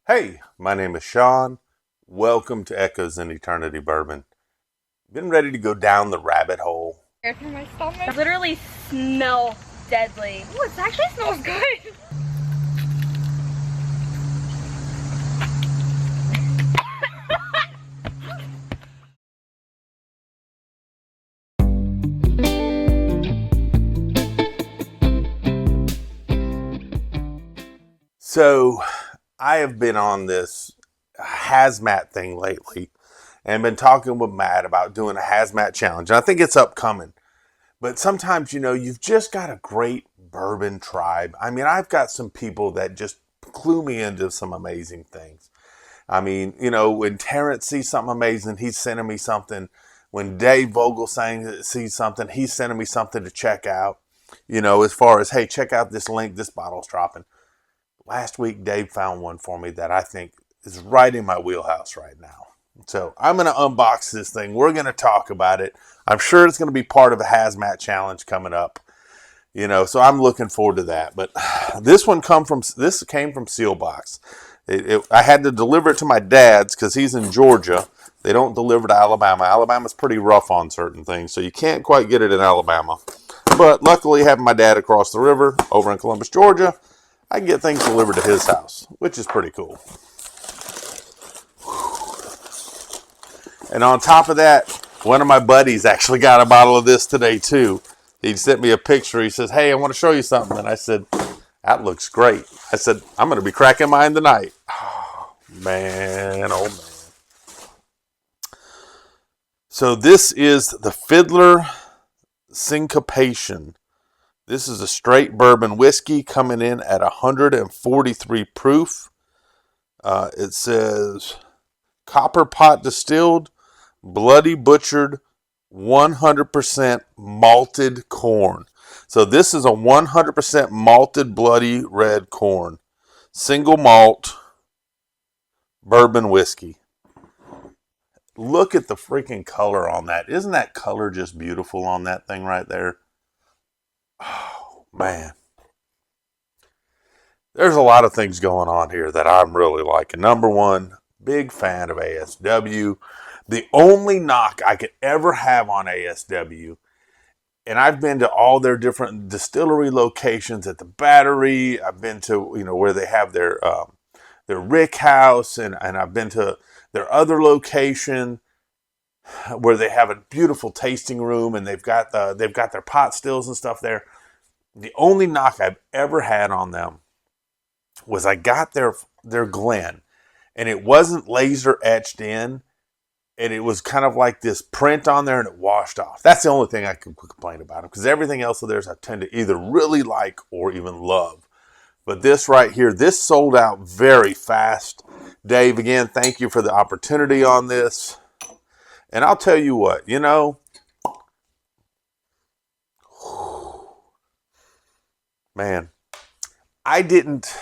Hey, my name is Sean. Welcome to Echoes in Eternity Bourbon. Been ready to go down the rabbit hole. For my stomach. It literally smells deadly. Oh, it actually smells good. So, I have been on this hazmat thing lately and been talking with Matt about doing a hazmat challenge. And I think it's upcoming. But sometimes, you've just got a great bourbon tribe. I mean, I've got some people that just clue me into some amazing things. I mean, when Terrence sees something amazing, he's sending me something. When Dave Vogel sees something, he's sending me something to check out. As far as, hey, check out this link, this bottle's dropping. Last week, Dave found one for me that I think is right in my wheelhouse right now. So I'm going to unbox this thing. We're going to talk about it. I'm sure it's going to be part of a hazmat challenge coming up. So I'm looking forward to that. But this came from Sealbox. I had to deliver it to my dad's because he's in Georgia. They don't deliver to Alabama. Alabama's pretty rough on certain things, so you can't quite get it in Alabama. But luckily, having my dad across the river over in Columbus, Georgia, I can get things delivered to his house, which is pretty cool. And on top of that, one of my buddies actually got a bottle of this today too. He sent me a picture. He says, "Hey, I want to show you something." And I said, "That looks great." I said, "I'm going to be cracking mine tonight." Oh, man, oh man. So this is the Fiddler Syncopation. This is a straight bourbon whiskey coming in at 143 proof. It says copper pot distilled, bloody butchered, 100% malted corn. So this is a 100% malted bloody red corn. Single malt bourbon whiskey. Look at the freaking color on that. Isn't that color just beautiful on that thing right there? Oh, man. There's a lot of things going on here that I'm really liking. Number one, big fan of ASW. The only knock I could ever have on ASW, and I've been to all their different distillery locations at the Battery. I've been to, where they have their rick house, and I've been to their other location where they have a beautiful tasting room, and they've got their pot stills and stuff there. The only knock I've ever had on them was I got their Glen, and it wasn't laser etched in, and it was kind of like this print on there, and it washed off. That's the only thing I could complain about them, because everything else of theirs I tend to either really like or even love. But this right here, this sold out very fast. Dave, again, thank you for the opportunity on this. And I'll tell you what, man, I didn't.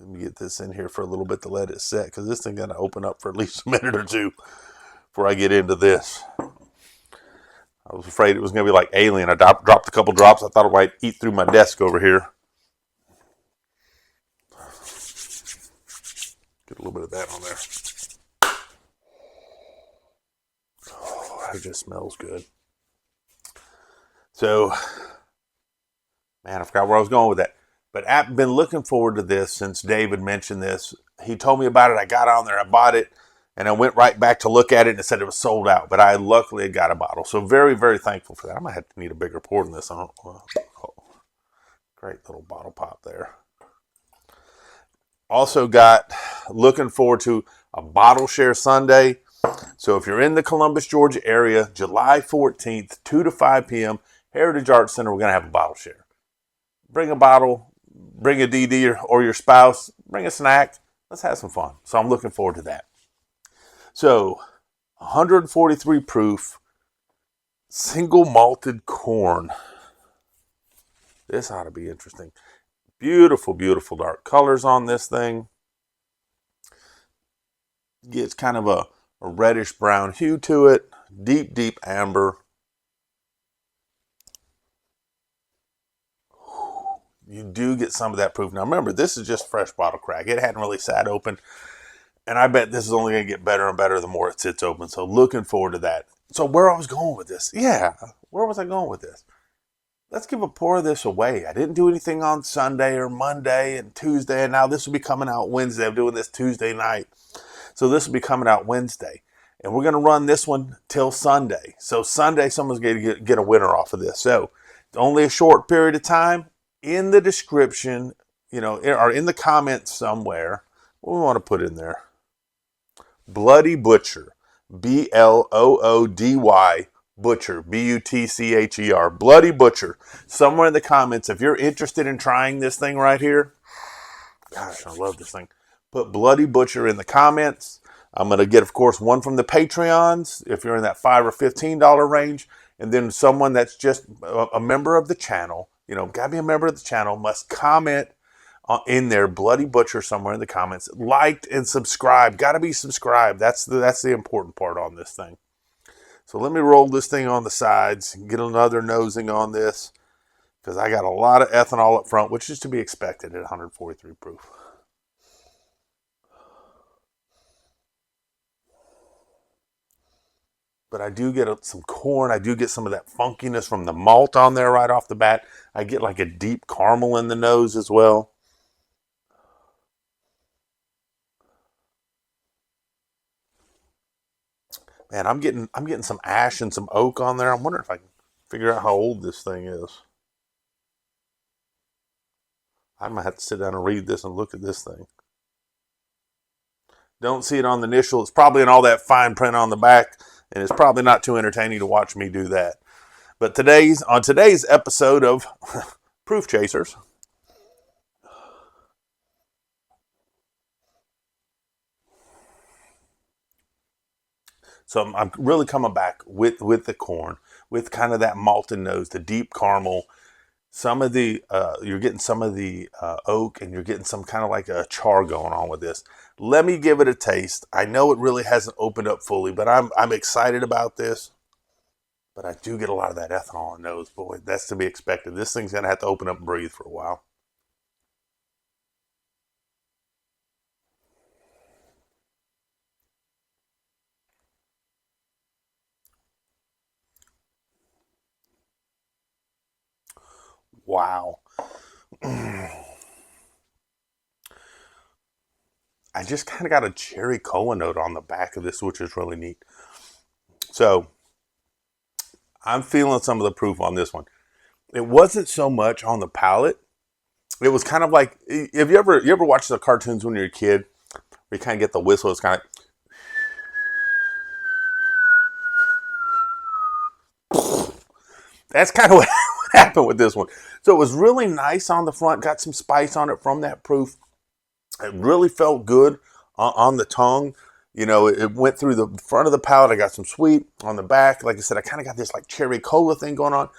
Let me get this in here for a little bit to let it set, because this thing's going to open up for at least a minute or two before I get into this. I was afraid it was going to be like Alien. I dropped a couple drops. I thought it might eat through my desk over here. Get a little bit of that on there. Oh, it just smells good. So, man, I forgot where I was going with that. But I've been looking forward to this since David mentioned this. He told me about it. I got on there. I bought it. And I went right back to look at it, and it said it was sold out. But I luckily got a bottle. So very, very thankful for that. I might have to need a bigger pour than this. Great little bottle pop there. Also got looking forward to a bottle share Sunday. So if you're in the Columbus, Georgia area, July 14th, 2 to 5 p.m., Heritage Arts Center, we're going to have a bottle share. Bring a bottle, bring a DD or your spouse, bring a snack. Let's have some fun. So I'm looking forward to that. So 143 proof, single malted corn. This ought to be interesting. Beautiful, beautiful dark colors on this thing. Gets kind of a reddish brown hue to it. Deep, deep amber. you do get some of that proof. Now remember, this is just fresh bottle crack. It hadn't really sat open. And I bet this is only going to get better and better the more it sits open. So looking forward to that. So where I was going with this. Yeah, where was I going with this? Let's give a pour of this away. I didn't do anything on Sunday or Monday and Tuesday. And now this will be coming out Wednesday. I'm doing this Tuesday night. So this will be coming out Wednesday. And we're going to run this one till Sunday. So Sunday, someone's going to get a winner off of this. So it's only a short period of time. In the description, or in the comments somewhere, what do we want to put in there? Bloody Butcher. Bloody Butcher. Butcher. Bloody Butcher. Somewhere in the comments, if you're interested in trying this thing right here, gosh, I love this thing. Put Bloody Butcher in the comments. I'm going to get, of course, one from the Patreons, if you're in that $5 or $15 range, and then someone that's just a member of the channel, got to be a member of the channel, must comment in there, Bloody Butcher, somewhere in the comments. Liked and subscribed. Got to be subscribed. That's the important part on this thing. So let me roll this thing on the sides, get another nosing on this, because I got a lot of ethanol up front, which is to be expected at 143 proof. But I do get some corn. I do get some of that funkiness from the malt on there right off the bat. I get like a deep caramel in the nose as well. Man, I'm getting some ash and some oak on there. I'm wondering if I can figure out how old this thing is. I might have to sit down and read this and look at this thing. Don't see it on the initial. It's probably in all that fine print on the back. And it's probably not too entertaining to watch me do that. But on today's episode of Proof Chasers, so I'm really coming back with the corn, with kind of that malted nose, the deep caramel. Some of the you're getting some of the oak, and you're getting some kind of like a char going on with this. Let me give it a taste. I know it really hasn't opened up fully, but I'm excited about this. But I do get a lot of that ethanol in the nose. Boy, that's to be expected. This thing's going to have to open up and breathe for a while. Wow. I just kind of got a cherry cola note on the back of this, which is really neat. So I'm feeling some of the proof on this one. It wasn't so much on the palate. It was kind of like, if you ever watched the cartoons when you're a kid, where you kind of get the whistle, it's kind of, that's kind of what happened with this one. So it was really nice on the front, got some spice on it from that proof. It really felt good on the tongue. It went through the front of the palate. I got some sweet on the back. Like I said, I kind of got this like cherry cola thing going on.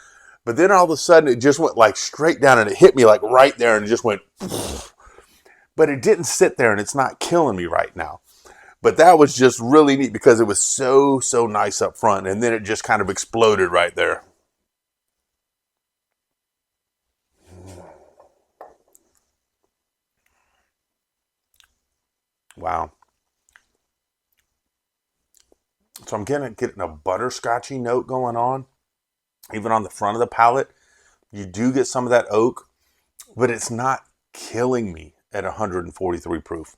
But then all of a sudden, it just went like straight down, and it hit me like right there, and it just went. But it didn't sit there, and it's not killing me right now. But that was just really neat because it was so nice up front, and then it just kind of exploded right there. Wow. So I'm getting a butterscotchy note going on. Even on the front of the palate, you do get some of that oak, but it's not killing me at 143 proof.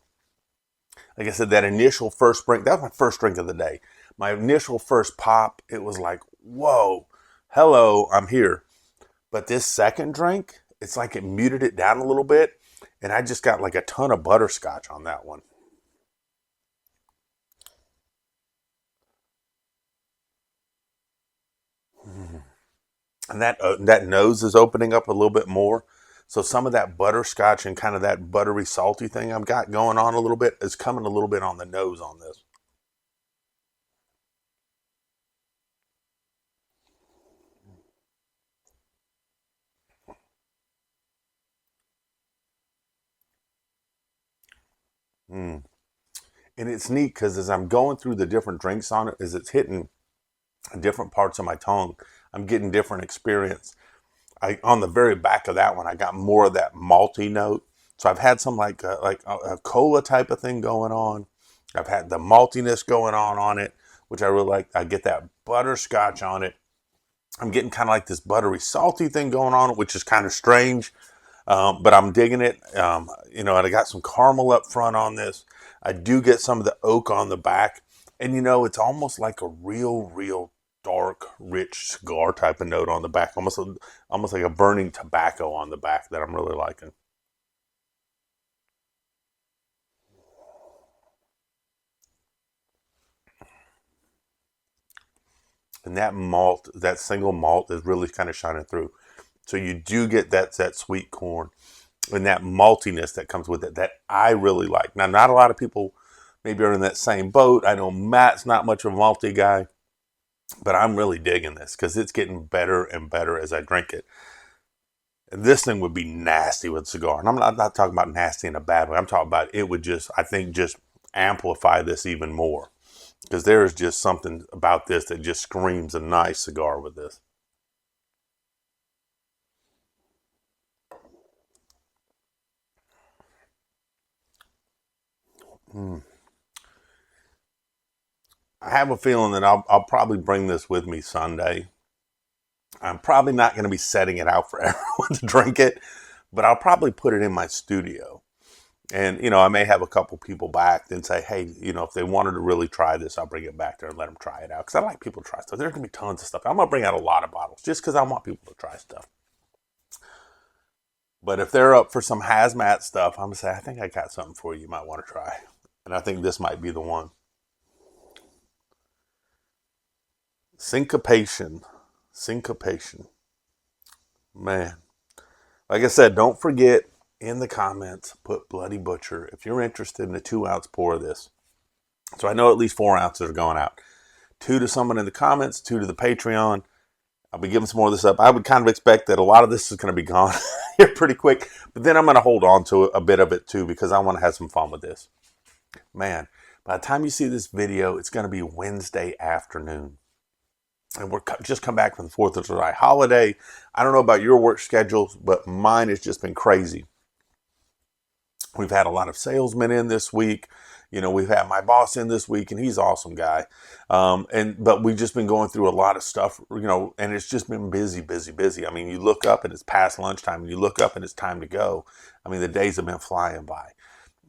Like I said, that initial first drink, that was my first drink of the day. My initial first pop, it was like, whoa, hello, I'm here. But this second drink, it's like it muted it down a little bit, and I just got like a ton of butterscotch on that one. And that nose is opening up a little bit more. So some of that butterscotch and kind of that buttery salty thing I've got going on a little bit is coming a little bit on the nose on this. Mm. And it's neat because as I'm going through the different drinks on it, as it's hitting different parts of my tongue, I'm getting different experience. on the very back of that one, I got more of that malty note. So I've had some like a cola type of thing going on. I've had the maltiness going on it, which I really like. I get that butterscotch on it. I'm getting kind of like this buttery salty thing going on, which is kind of strange. But I'm digging it. And I got some caramel up front on this. I do get some of the oak on the back. And it's almost like a real dark, rich cigar type of note on the back. Almost like a burning tobacco on the back that I'm really liking. And that malt, that single malt is really kind of shining through. So you do get that sweet corn and that maltiness that comes with it that I really like. Now, not a lot of people maybe are in that same boat. I know Matt's not much of a malty guy, but I'm really digging this because it's getting better and better as I drink it. And this thing would be nasty with a cigar. And I'm not talking about nasty in a bad way. I'm talking about it would just, I think, just amplify this even more. Because there is just something about this that just screams a nice cigar with this. Mm. I have a feeling that I'll probably bring this with me Sunday. I'm probably not going to be setting it out for everyone to drink it, but I'll probably put it in my studio. And, I may have a couple people back and say, hey, if they wanted to really try this, I'll bring it back there and let them try it out. Because I like people to try stuff. There's going to be tons of stuff. I'm going to bring out a lot of bottles just because I want people to try stuff. But if they're up for some hazmat stuff, I'm going to say, I think I got something for you might want to try. And I think this might be the one. Syncopation. Syncopation. Man. Like I said, don't forget in the comments, put Bloody Butcher if you're interested in a 2-ounce pour of this. So I know at least 4 ounces are going out. 2 to someone in the comments, 2 to the Patreon. I'll be giving some more of this up. I would kind of expect that a lot of this is going to be gone here pretty quick. But then I'm going to hold on to a bit of it too because I want to have some fun with this. Man, by the time you see this video, it's going to be Wednesday afternoon. And we're just come back from the 4th of July holiday. I don't know about your work schedules, but mine has just been crazy. We've had a lot of salesmen in this week. We've had my boss in this week, and he's an awesome guy. But we've just been going through a lot of stuff, and it's just been busy. I mean, you look up and it's past lunchtime, and you look up and it's time to go. I mean, the days have been flying by.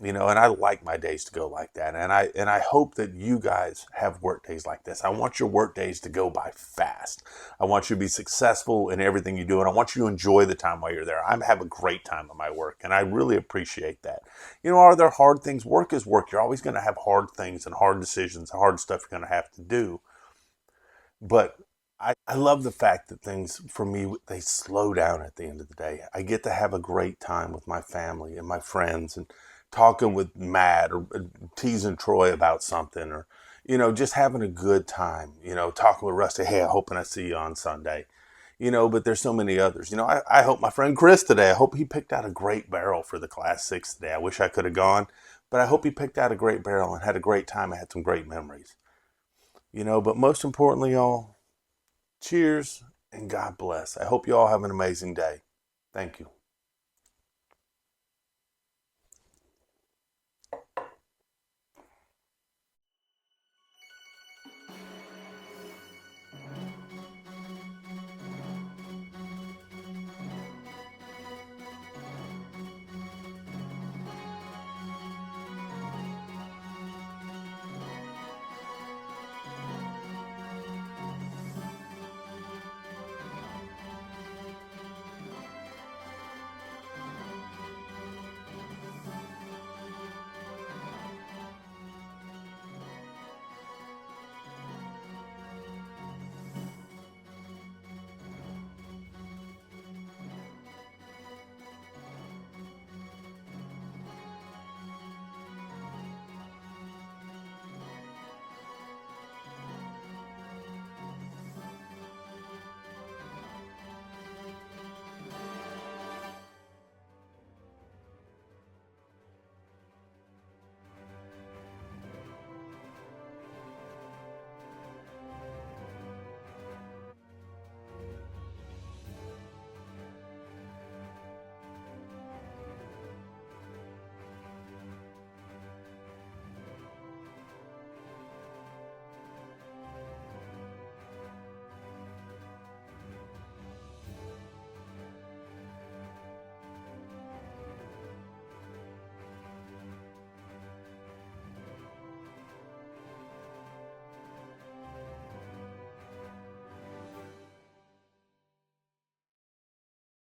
And I like my days to go like that. And I hope that you guys have work days like this. I want your work days to go by fast. I want you to be successful in everything you do. And I want you to enjoy the time while you're there. I have a great time at my work. And I really appreciate that. Are there hard things? Work is work. You're always going to have hard things and hard decisions, hard stuff you're going to have to do. But I love the fact that things, for me, they slow down at the end of the day. I get to have a great time with my family and my friends and talking with Matt or teasing Troy about something or, just having a good time, talking with Rusty. Hey, I'm hoping I see you on Sunday, but there's so many others. I hope my friend Chris today, I hope he picked out a great barrel for the Class 6 today. I wish I could have gone, but I hope he picked out a great barrel and had a great time and had some great memories, but most importantly, y'all, cheers and God bless. I hope you all have an amazing day. Thank you.